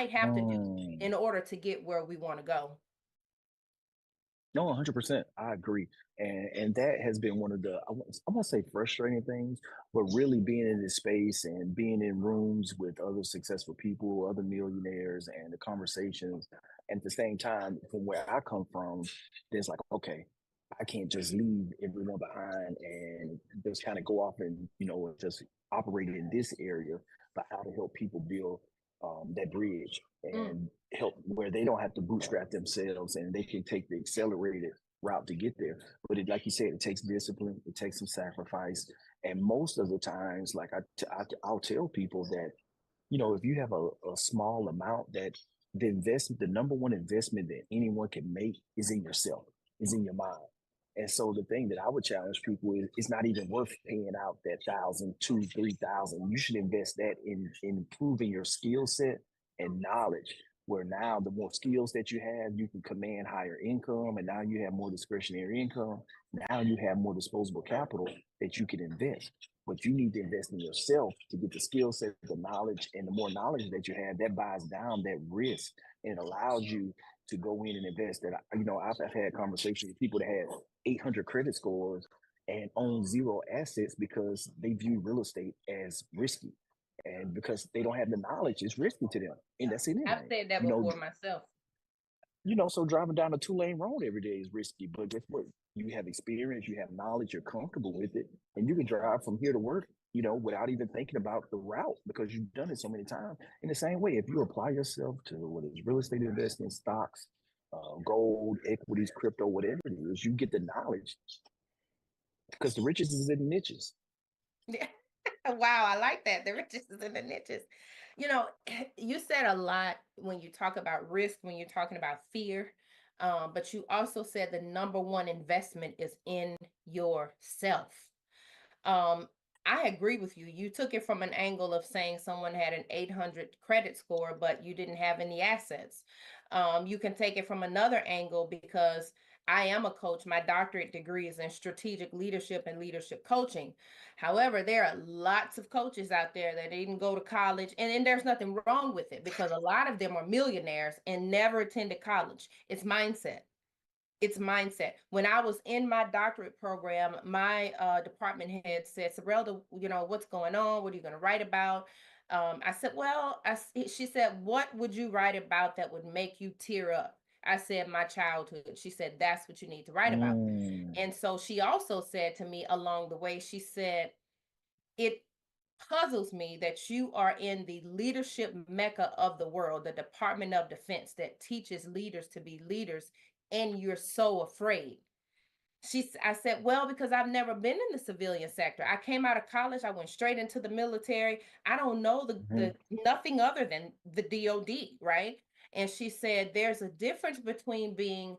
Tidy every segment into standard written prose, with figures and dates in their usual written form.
might have to do Mm. in order to get where we want to go. No, 100%. I agree. And that has been one of the I won't say frustrating things, but really being in this space and being in rooms with other successful people, other millionaires, and the conversations. And at the same time, from where I come from, there's like, okay, I can't just leave everyone behind and just kind of go off and, just operate in this area, but how to help people build that bridge Mm, and help where they don't have to bootstrap themselves and they can take the accelerated route to get there. But like you said, it takes discipline, it takes some sacrifice. And most of the times, like I'll tell people that, if you have a small amount, that the number one investment that anyone can make is in yourself, is in your mind. And so the thing that I would challenge people is it's not even worth paying out that 1,000, 2, 3,000. You should invest that in improving your skill set and knowledge. Where now the more skills that you have, you can command higher income, and now you have more discretionary income. Now you have more disposable capital that you can invest. But you need to invest in yourself to get the skill set, the knowledge, and the more knowledge that you have, that buys down that risk and allows you to go in and invest. That I've had conversations with people that had 800 credit scores and own zero assets because they view real estate as risky, and because they don't have the knowledge, it's risky to them, and that's I've anything. said that You know, before myself. so driving down a 2-lane road every day is risky, but guess what? You have experience, you have knowledge, you're comfortable with it, and you can drive from here to work, without even thinking about the route because you've done it so many times. In the same way, if you apply yourself to whether it's real estate investing, stocks, gold, equities, crypto, whatever it is, you get the knowledge because the riches is in niches. Yeah. Wow, I like that. The riches is in the niches. You know, you said a lot when you talk about risk, when you're talking about fear, but you also said the number one investment is in yourself. Um, I agree with you. You took it from an angle of saying someone had an 800 credit score, but you didn't have any assets. You can take it from another angle because I am a coach. My doctorate degree is in strategic leadership and leadership coaching. However, there are lots of coaches out there that didn't go to college, and there's nothing wrong with it because a lot of them are millionaires and never attended college. It's mindset. When I was in my doctorate program, my department head said, Sorrelda, what's going on? What are you going to write about? I said, well, she said, what would you write about that would make you tear up? I said, my childhood. She said, that's what you need to write about. Mm. And so she also said to me along the way, she said, it puzzles me that you are in the leadership mecca of the world, the Department of Defense that teaches leaders to be leaders, and you're so afraid. I said, well, because I've never been in the civilian sector. I came out of college, I went straight into the military. I don't know Mhm. the nothing other than the DOD, right? And she said, there's a difference between being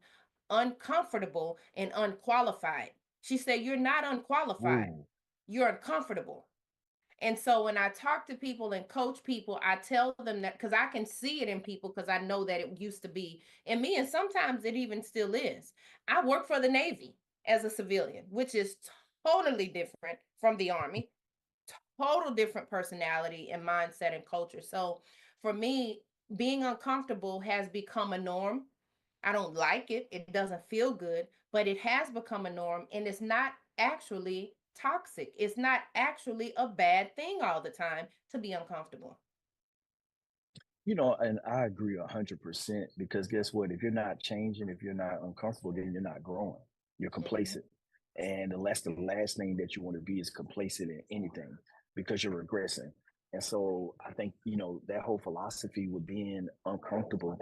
uncomfortable and unqualified. She said, you're not unqualified, Ooh. you're uncomfortable. And so when I talk to people and coach people, I tell them that because I can see it in people because I know that it used to be in me. And sometimes it even still is. I work for the Navy as a civilian, which is totally different from the Army, total different personality and mindset and culture. So for me, being uncomfortable has become a norm. I don't like it. It doesn't feel good, but it has become a norm and it's not actually toxic. It's not actually a bad thing all the time to be uncomfortable. And I agree 100% because guess what? If you're not changing, if you're not uncomfortable, then you're not growing. You're Mhm. complacent. And that's the last thing that you want to be is complacent in anything because you're regressing. And so I think, that whole philosophy with being uncomfortable,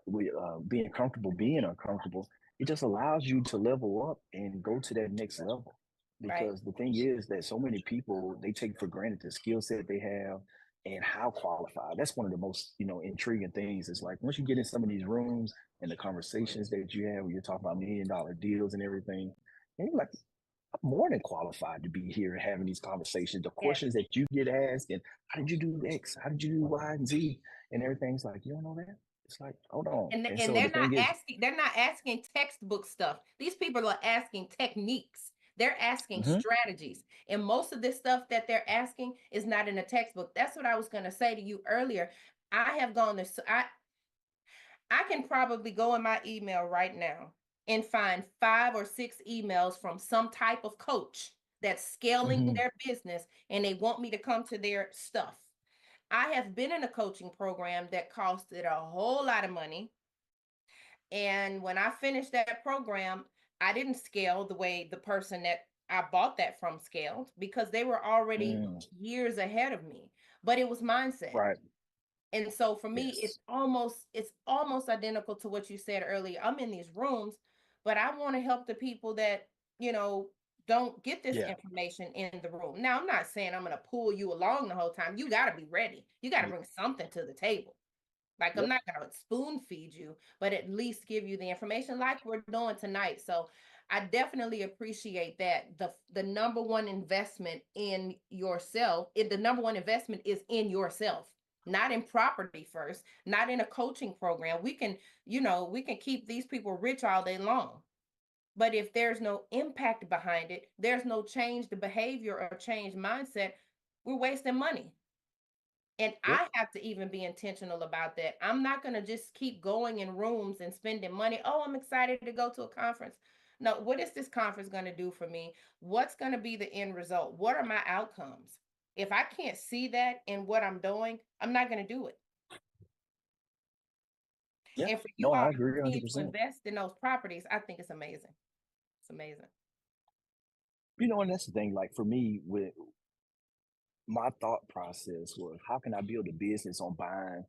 with being comfortable, being uncomfortable, it just allows you to level up and go to that next level. Right. Because the thing is that so many people, they take for granted the skill set they have and how qualified. That's one of the most, intriguing things. Is like once you get in some of these rooms and the conversations that you have, when you're talking about $1 million deals and everything, and you're like, I'm more than qualified to be here and having these conversations. The Yes. questions that you get asked, and how did you do X? How did you do Y and Z? And everything's like, you don't know that? It's like, hold on. And And so the thing is, they're not asking textbook stuff. These people are asking techniques. They're asking mhm, strategies. And most of this stuff that they're asking is not in a textbook. That's what I was going to say to you earlier. I have gone to I can probably go in my email right now and find 5 or 6 emails from some type of coach that's scaling Mhm. their business and they want me to come to their stuff. I have been in a coaching program that costed a whole lot of money. And when I finished that program, I didn't scale the way the person that I bought that from scaled because they were already Mm, years ahead of me. But it was mindset. right. And so for me, Yes. it's almost identical to what you said earlier. I'm in these rooms, but I want to help the people that, you know, don't get this Yeah. information in the room. Now, I'm not saying I'm going to pull you along the whole time. You got to be ready. You got to Ye- bring something to the table. Like I'm Yep. not going to spoon feed you, but at least give you the information like we're doing tonight. So I definitely appreciate that. The number one investment in yourself, the number one investment is in yourself, not in property first, not in a coaching program. We can, we can keep these people rich all day long. But if there's no impact behind it, there's no change the behavior or change mindset, we're wasting money. And Yep. I have to even be intentional about that. I'm not going to just keep going in rooms and spending money. Oh, I'm excited to go to a conference. No, what is this conference going to do for me? What's going to be the end result? What are my outcomes? If I can't see that in what I'm doing, I'm not going to do it. Yeah. And for you No, all I to agree continue to 100%. invest in those properties, I think it's amazing. It's amazing. And that's the thing. Like for me, with my thought process was, how can I build a business on buying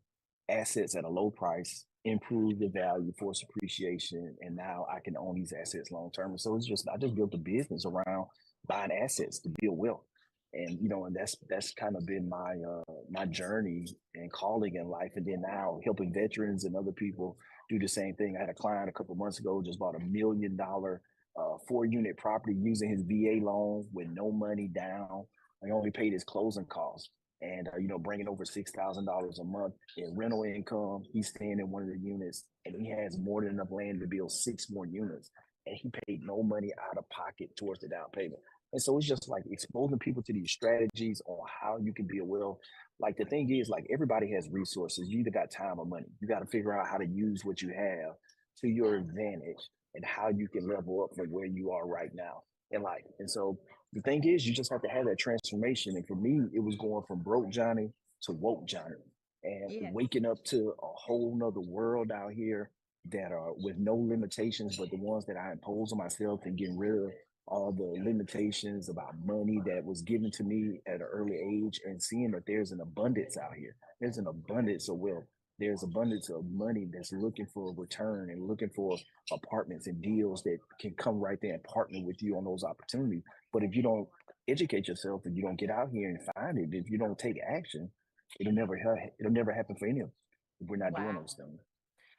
assets at a low price, improve the value, force appreciation, and now I can own these assets long term. And so it's just I just built a business around buying assets to build wealth. And that's kind of been my journey and calling in life. And then now helping veterans and other people do the same thing. I had a client a couple of months ago just bought $1 million 4 unit property using his VA loan with no money down. He only paid his closing costs and bringing over $6,000 a month in rental income. He's staying in one of the units, and he has more than enough land to build 6 more units, and he paid no money out of pocket towards the down payment. And so it's just like exposing people to these strategies on how you can build wealth. Like the thing is, like everybody has resources. You either got time or money. You got to figure out how to use what you have to your advantage and how you can level up from where you are right now in life. And so the thing is, you just have to have that transformation. And for me, it was going from broke Johnny to woke Johnny and Yes. waking up to a whole nother world out here that are with no limitations, but the ones that I impose on myself and getting rid of all the limitations about money that was given to me at an early age and seeing that there's an abundance out here. There's an abundance of wealth. There's abundance of money that's looking for a return and looking for apartments and deals that can come right there and partner with you on those opportunities. But if you don't educate yourself and you don't get out here and find it, if you don't take action, it'll never happen for any of us if we're not doing Wow. those things.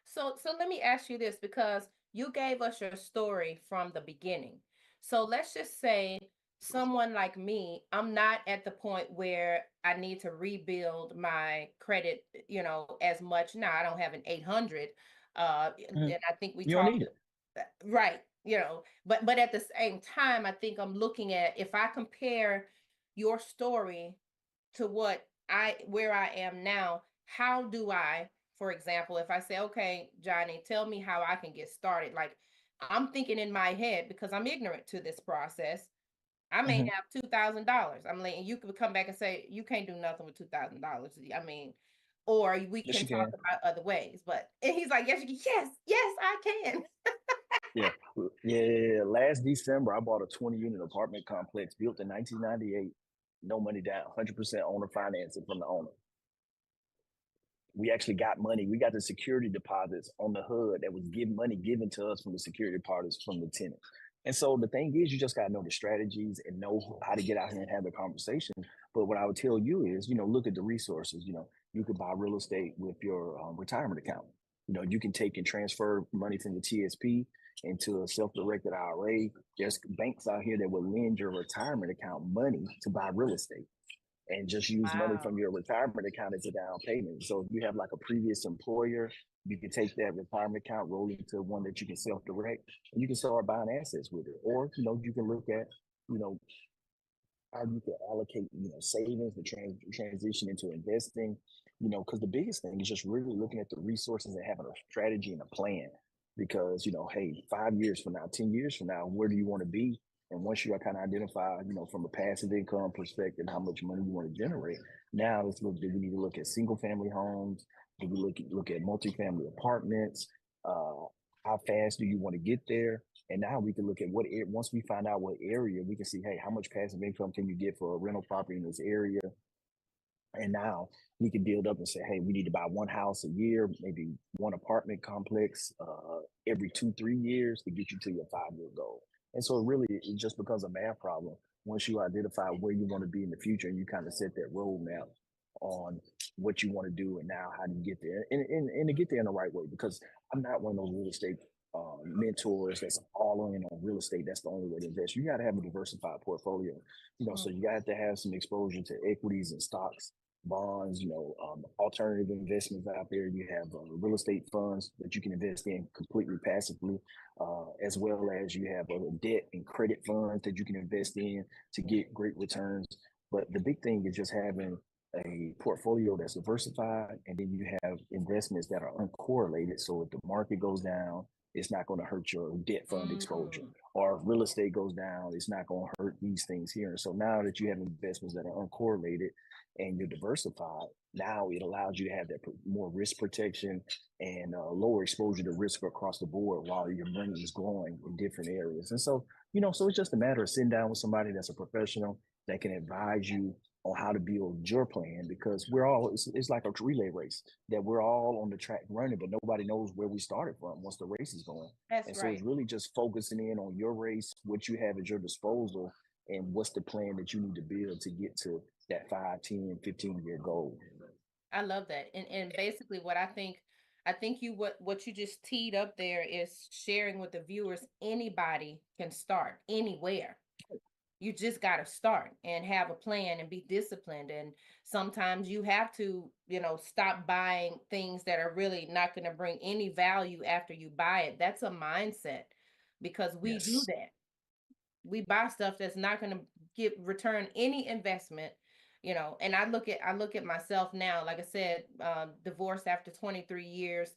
So let me ask you this because you gave us your story from the beginning. So let's just say someone like me, I'm not at the point where I need to rebuild my credit, as much. Now I don't have an 800. Mhm. And I think we You don't need talked it. right, but at the same time, I think I'm looking at if I compare your story to where I am now, how do I, for example, if I say, okay, Johnny, tell me how I can get started. Like I'm thinking in my head because I'm ignorant to this process. I may Mhm. have $2,000. I'm like, and you could come back and say you can't do nothing with $2,000. I mean, or we Yes, can you talk can. about other ways. But and he's like, yes, you can. Yes, I can. Yeah. Yeah. Last December, I bought a 20 unit apartment complex built in 1998. No money down, 100% owner financing from the owner. We actually got money. We got the security deposits on the HUD that was given money given to us from the security deposits from the tenant. And so the thing is, you just got to know the strategies and know how to get out here and have the conversation. But what I would tell you is, look at the resources. You could buy real estate with your retirement account. You can take and transfer money from the TSP into a self-directed IRA. There's banks out here that will lend your retirement account money to buy real estate and just use money Wow. from your retirement account as a down payment. So if you have like a previous employer, you can take that retirement account, roll it into one that you can self-direct, and you can start buying assets with it. Or, you can look at, you know, how you can allocate, savings to transition into investing. because the biggest thing is just really looking at the resources and having a strategy and a plan. Because, hey, 5 years from now, 10 years from now, where do you want to be? And once you kind of identify, from a passive income perspective, how much money you want to generate, now let's look, do we need to look at single family homes? Do we look at multifamily apartments? Uh, how fast do you want to get there? And now we can look at once we find out what area, we can see, hey, how much passive income can you get for a rental property in this area? And now we can build up and say, hey, we need to buy one house a year, maybe one apartment complex every 2, 3 years to get you to your 5 year goal. And so really it just becomes a math problem once you identify where you want to be in the future and you kind of set that roadmap on what you want to do and now how do you get there and to get there in the right way. Because I'm not one of those real estate mentors that's all in on real estate. That's the only way to invest. You got to have a diversified portfolio, Mm. so you got to have some exposure to equities and stocks, bonds, alternative investments out there. You have real estate funds that you can invest in completely passively, as well as you have debt and credit funds that you can invest in to get great returns. But the big thing is just having a portfolio that's diversified, and then you have investments that are uncorrelated. So if the market goes down, it's not going to hurt your debt fund exposure. Mm. Or if real estate goes down, it's not going to hurt these things here. And so now that you have investments that are uncorrelated and you're diversified, now it allows you to have that more risk protection and lower exposure to risk across the board while your money is growing in different areas. And so, so it's just a matter of sitting down with somebody that's a professional that can advise you on how to build your plan, because it's like a relay race that we're all on the track running, but nobody knows where we started from once the race is going. That's And so it's right. really just focusing in on your race, what you have at your disposal, and what's the plan that you need to build to get to that 5, 10, 15 year goal. I love that. And basically what I think what you just teed up there is sharing with the viewers anybody can start anywhere. You just got to start and have a plan and be disciplined. And sometimes you have to, stop buying things that are really not going to bring any value after you buy it. That's a mindset because we do Yes. that. We buy stuff that's not going to give return any investment, and I look at myself now, like I said, divorced after 23 years,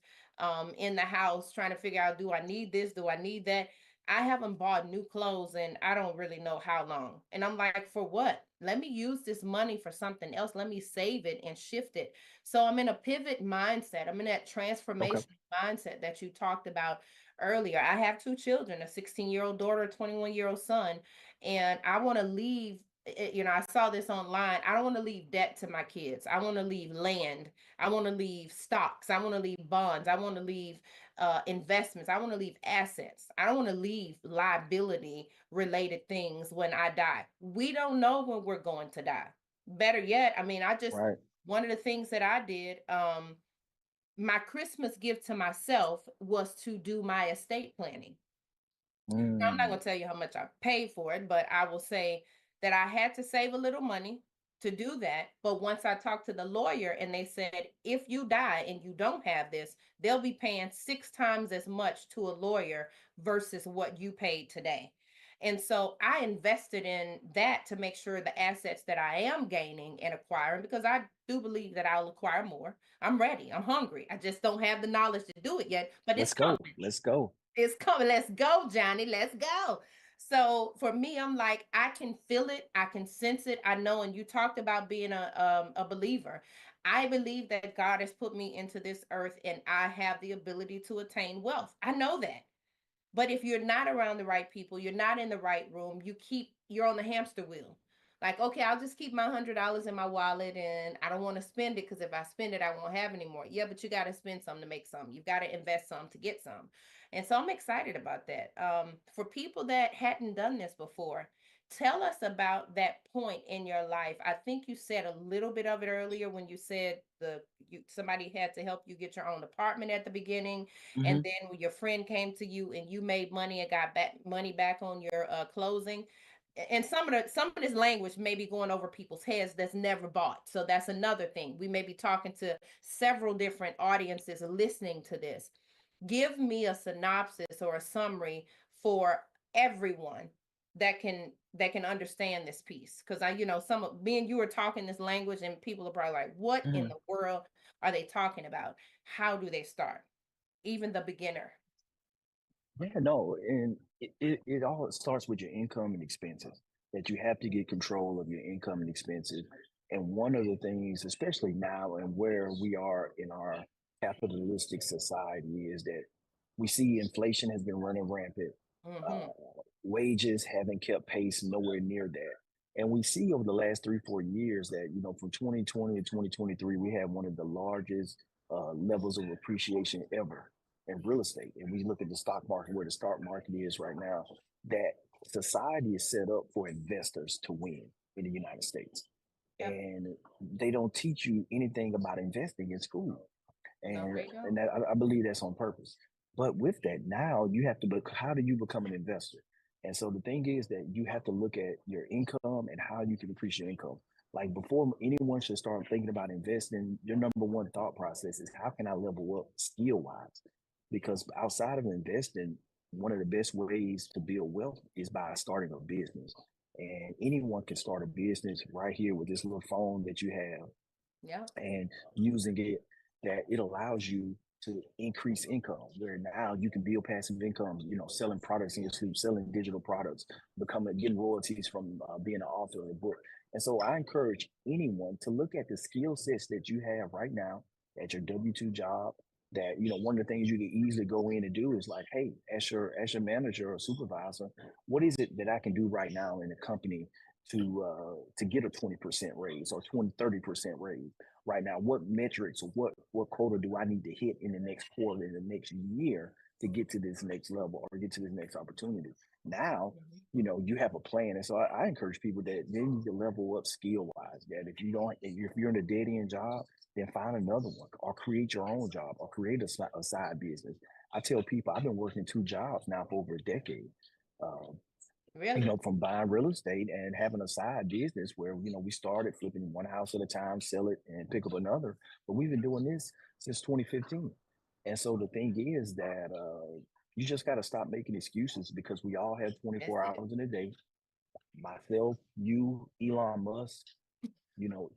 in the house trying to figure out, do I need this, do I need that? I haven't bought new clothes and I don't really know how long, and I'm like, for what? Let me use this money for something else. Let me save it and shift it. So I'm in a pivot mindset. I'm in that Okay. transformation mindset that you talked about earlier. I have two children, a 16-year-old daughter, a 21-year-old son, and I want to leave. I saw this online. I don't want to leave debt to my kids. I want to leave land. I want to leave stocks. I want to leave bonds. I want to leave investments. I want to leave assets. I don't want to leave liability related things when I die. We don't know when we're going to die. Better yet, I mean, Right. one of the things that I did, my Christmas gift to myself was to do my estate planning. Now, I'm not Mm, going to tell you how much I paid for it, but I will say that I had to save a little money to do that. But once I talked to the lawyer and they said, if you die and you don't have this, they'll be paying 6 times as much to a lawyer versus what you paid today. And so I invested in that to make sure the assets that I am gaining and acquiring, because I do believe that I'll acquire more. I'm ready. I'm hungry. I just don't have the knowledge to do it yet, but it's let's go. coming. Let's go. It's coming. Let's go, Johnny. Let's go. So for me, I'm like, I can feel it. I can sense it. I know. And you talked about being a believer. I believe that God has put me into this earth and I have the ability to attain wealth. I know that. But if you're not around the right people, you're not in the right room, you're on the hamster wheel. Like, okay, I'll just keep my $100 in my wallet and I don't want to spend it because if I spend it, I won't have any more. Yeah, but you got to spend some to make some. You've got to invest some to get some. And so I'm excited about that. For people that hadn't done this before, tell us about that point in your life. I think you said a little bit of it earlier when you said somebody had to help you get your own apartment at the beginning, and Hmm. then when your friend came to you and you made money and got back money back on your closing. And some of this language may be going over people's heads that's never bought. So that's another thing. We may be talking to several different audiences listening to this. Give me a synopsis or a summary for everyone. that can understand this piece. Because some of me and you are talking this language, and people are probably like, what in Mhm. the world are they talking about? How do they start? Even the beginner. Yeah, no, and it all starts with your income and expenses. That you have to get control of your income and expenses. And one of the things, especially now and where we are in our capitalistic society, is that we see inflation has been running rampant. Hmm. Uh, Wages haven't kept pace, nowhere near that. And we see over the last 3, 4 years that, from 2020 to 2023, we had one of the largest levels of appreciation ever in real estate. And we look at the stock market, where the stock market is right now, that society is set up for investors to win in the United States. Yep. And they don't teach you anything about investing in school. No, And they don't. and that, I believe that's on purpose. But with that, now you have to look, how do you become an investor? And so the thing is that you have to look at your income and how you can increase your income. Like, before anyone should start thinking about investing, your number one thought process is, how can I level up skill wise? Because outside of investing, one of the best ways to build wealth is by starting a business. And anyone can start a business right here with this little phone that you have, Yeah. and using it, that it allows you to increase income, where now you can build passive income, selling products in your sleep, selling digital products, becoming, getting royalties from being an author of a book. And so I encourage anyone to look at the skill sets that you have right now at your W-2 job. That, one of the things you can easily go in and do is like, hey, as your manager or supervisor, what is it that I can do right now in the company to get a 20% raise or 20, 30% raise right now? What metrics or what quota do I need to hit in the next quarter, in the next year, to get to this next level or get to this next opportunity? Now, Mhm. you have a plan. And so I encourage people that they need to level up skill wise. That if you're in a dead end job, then find another one, or create your own job, or create a side business. I tell people I've been working 2 jobs now for over a decade. Um, Really? from buying real estate and having a side business where, we started flipping one house at a time, sell it and pick up another. But we've been doing this since 2015. And so the thing is that you just got to stop making excuses, because we all have That's 24 it. hours in a day. Myself, you, Elon Musk,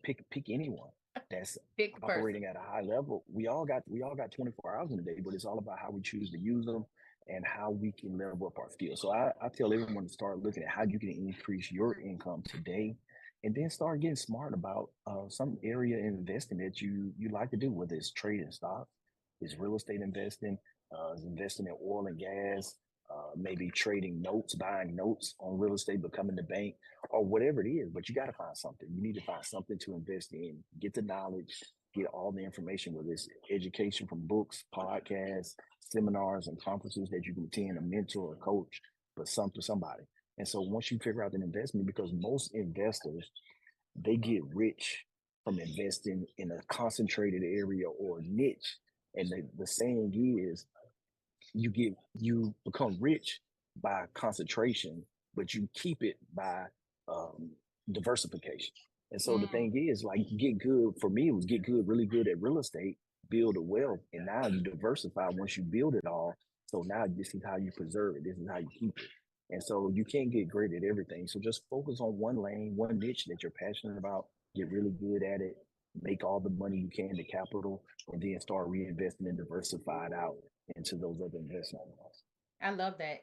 pick anyone that's Pick the person. operating at a high level. We all got 24 hours in a day, but it's all about how we choose to use them and how we can level up our skills. So I tell everyone to start looking at how you can increase your income today, and then start getting smart about some area in investing that you like to do, whether it's trading stocks, is real estate investing, is investing in oil and gas, maybe trading notes, buying notes on real estate, becoming the bank, or whatever it is. But you got to find something. You need to find something to invest in, get the knowledge, get all the information, whether it's education from books, podcasts, seminars, and conferences that you can attend, a mentor, a coach, but somebody. And so once you figure out an investment, because most investors, they get rich from investing in a concentrated area or niche. And the saying is, you become rich by concentration, but you keep it by um, diversification. And so the Mm. thing is, like, get good. For me, it was get good, really good at real estate, build a wealth, and now you diversify once you build it all. So now this is how you preserve it. This is how you keep it. And so you can't get great at everything. So just focus on one lane, one niche that you're passionate about. Get really good at it. Make all the money you can, the capital, and then start reinvesting and diversify it out into those other investments. I love that.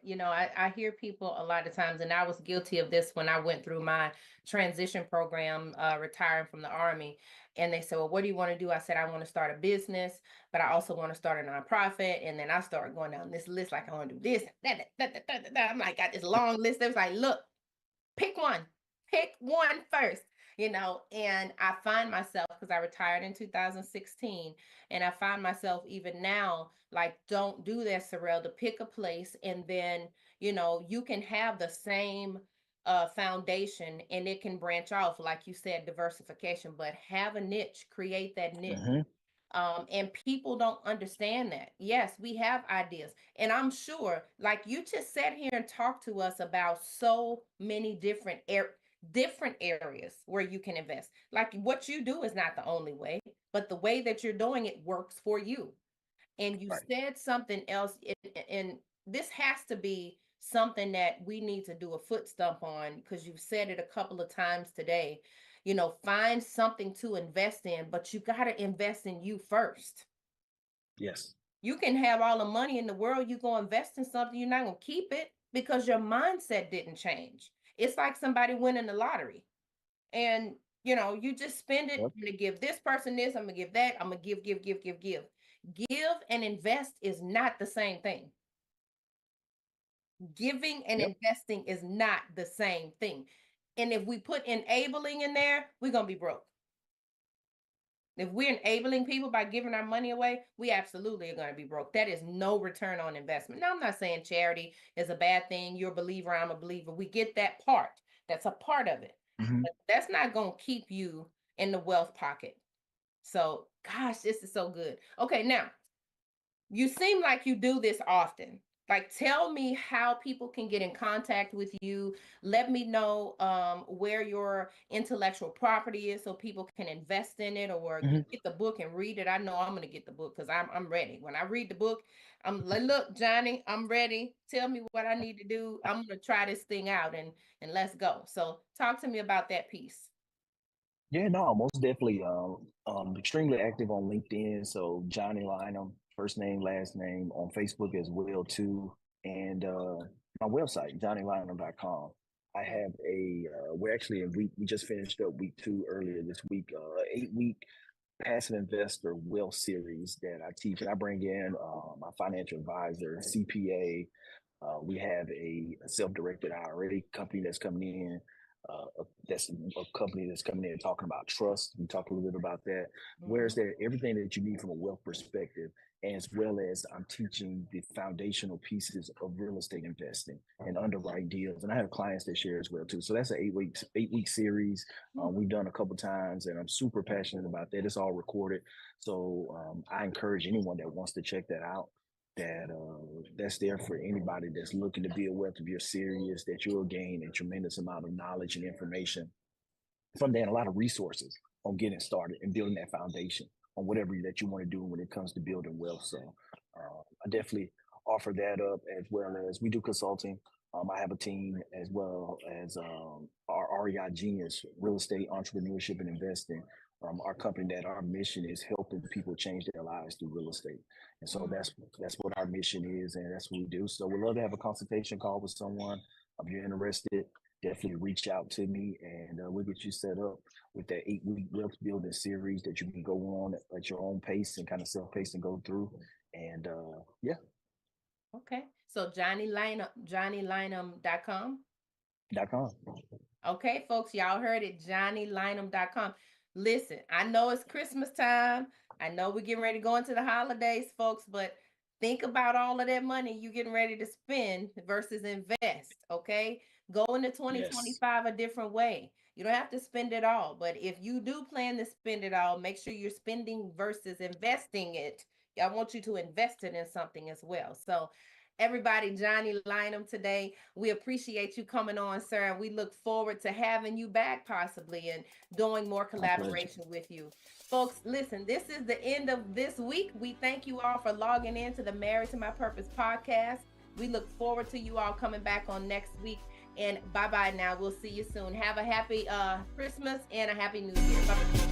I hear people a lot of times, and I was guilty of this when I went through my transition program, retiring from the Army. And they said, well, what do you want to do? I said, I want to start a business, but I also want to start a nonprofit. And then I started going down this list, like, I want to do this. I'm like, got this long list. They was like, look, pick one first, and I find myself, because I retired in 2016, and I find myself even now, like, don't do that, Sorrel, to pick a place, and then you can have the same foundation, and it can branch off, like you said, diversification, but have a niche, create that niche. Hmm. And people don't understand that. Yes, we have ideas. And I'm sure, like you just sat here and talked to us about so many different areas where you can invest. Like, what you do is not the only way, but the way that you're doing it works for you. And you Right. said something else, and this has to be something that we need to do a foot stump on because you've said it a couple of times today. Find something to invest in, but you got to invest in you first. Yes. You can have all the money in the world, you go invest in something, you're not going to keep it because your mindset didn't change. It's like somebody winning the lottery and you just spend it. Yep. I'm gonna give this person this, I'm gonna give that, I'm gonna give and invest is not the same thing. Giving and Yep. investing is not the same thing. And if we put enabling in there, we're gonna be broke. If we're enabling people by giving our money away, we absolutely are going to be broke. That is no return on investment. Now, I'm not saying charity is a bad thing. You're a believer, I'm a believer. We get that part. That's a part of it. Mhm. But that's not going to keep you in the wealth pocket. So, gosh, this is so good. Okay, now you seem like you do this often. Like, tell me how people can get in contact with you. Let me know where your intellectual property is so people can invest in it or Mhm. get the book and read it. I know I'm going to get the book because I'm ready. When I read the book, I'm like, look, Johnny, I'm ready. Tell me what I need to do. I'm going to try this thing out and let's go. So, talk to me about that piece. Yeah, no, most definitely. Extremely active on LinkedIn. So Johnny Lynham, first name, last name, on Facebook as well too, and my website johnnylynham.com. I have we're actually in we just finished up week 2 earlier this week, 8-week passive investor wealth series that I teach, and I bring in my financial advisor, CPA. We have a self-directed IRA company that's coming in. That's a company that's coming in talking about trust. We talk a little bit about that. Where's Mhm. there everything that you need from a wealth perspective, as well as I'm teaching the foundational pieces of real estate investing and underwrite deals. And I have clients that share as well too. So that's an 8-week series. We've done a couple times, and I'm super passionate about that. It's all recorded, so I encourage anyone that wants to check that out, that's there for anybody that's looking to build wealth. If you're serious, that you'll gain a tremendous amount of knowledge and information from there, and a lot of resources on getting started and building that foundation on whatever that you want to do when it comes to building wealth. So I definitely offer that up, as well as we do consulting. I have a team, as well as our REI Genius Real Estate Entrepreneurship and Investing. Our company, that our mission is helping people change their lives through real estate, and so Mm. that's what our mission is, and that's what we do. So we'd love to have a consultation call with someone. If you're interested, definitely reach out to me, and we'll get you set up with that 8-week wealth building series that you can go on at your own pace and kind of self-pace and go through. And yeah, Okay. So JohnnyLynham.com. .com. Okay, folks, y'all heard it, JohnnyLynham.com. Listen, I know it's Christmas time. I know we're getting ready to go into the holidays, folks, but think about all of that money you getting ready to spend versus invest, okay? Go into Yes. 2025 a different way. You don't have to spend it all, but if you do plan to spend it all, make sure you're spending versus investing it. I want you to invest it in something as well. So, everybody, Johnny Lynham today. We appreciate you coming on, sir. And we look forward to having you back possibly and doing more My pleasure. collaboration with you. Folks, listen, this is the end of this week. We thank you all for logging in to the Married to My Purpose podcast. We look forward to you all coming back on next week. And bye bye now. We'll see you soon. Have a happy Christmas and a happy New Year. Bye.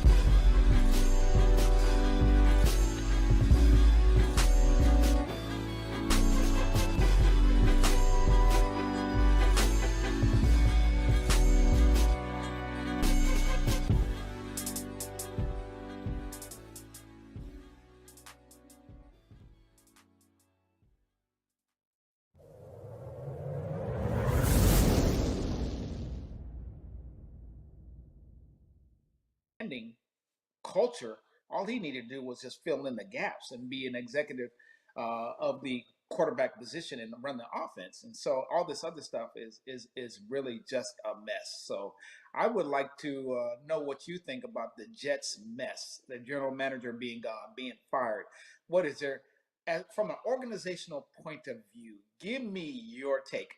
Culture, all he needed to do was just fill in the gaps and be an executive of the quarterback position and run the offense. And so all this other stuff is really just a mess. So I would like to know what you think about the Jets mess, the general manager being gone, being fired. What is there, from an organizational point of view? Give me your take,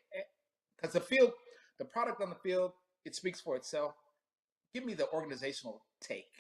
because the product on the field, it speaks for itself. Give me the organizational take.